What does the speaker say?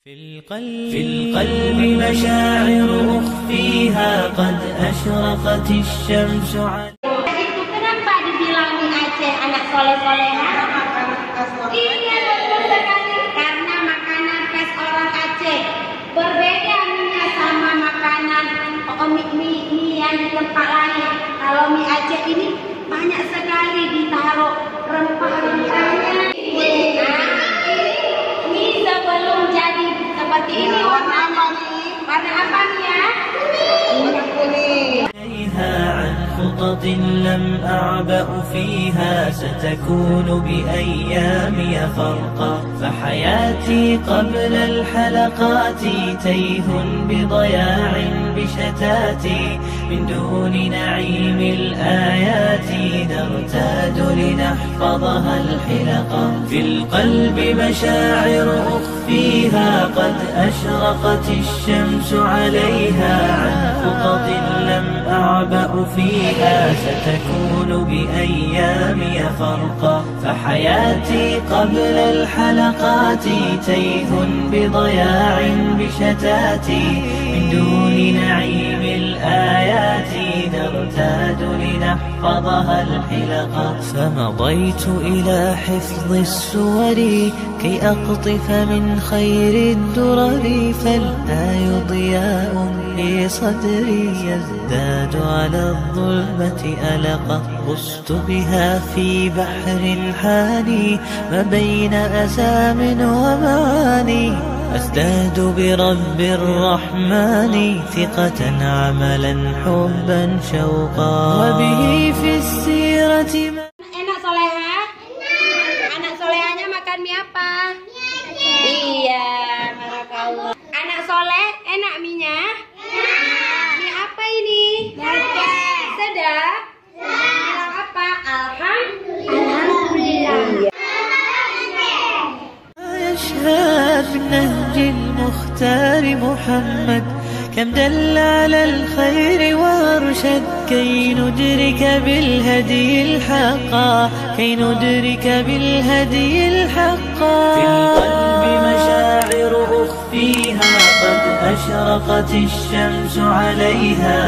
في القلب مشاعر أخفيها قد أشرقت الشمس على. Itu kenapa dibilang di Aceh anak soleh-soleha? Iya betul sekali, karena makanan khas orang Aceh berbeda mie sama makanan mie yang di tempat lain. Kalau mie Aceh ini banyak sekali ditaruh rempah-rempahnya. Mie sebelum jadi seperti ini warna apa nih? Warna apa nih ya? Warna kuning. عن خطط لم أعبأ فيها ستكون بأيامي فرقا فحياتي قبل الحلقات تيه بضياع بشتاتي من دون نعيم الآيات نرتاد لنحفظها الحلقا في القلب مشاعر أخفيها قد أشرقت الشمس عليها عن خطط لم أعبأ فيها ستكون بأيامي فرقا فحياتي قبل الحلقات تيه بضياع بشتاتي من دون نعيم الآيات نرتاد لنحفظها الحلقا فمضيت إلى حفظ السور كي أقطف من خير الدرر فالآي ضياء في صدري يزداد على الظلمة ألقا غصت بها في بحر حاني ما بين أسام ومعاني أزداد برب الرحمن ثقة عملا حبا شوقا وبه في السيرة Enak soleha? Anak solehanya makan mie apa? Iya, barakallah. Anak soleh enak mie-nya? Mie apa ini? Sedap? Bilang apa? Alhamdulillah. يشهد بالنهج المختار محمد كم دل على الخير وارشد كي ندرك بالهدي الحقا في القلب مشاعر أخفيها قد أشرقت الشمس عليها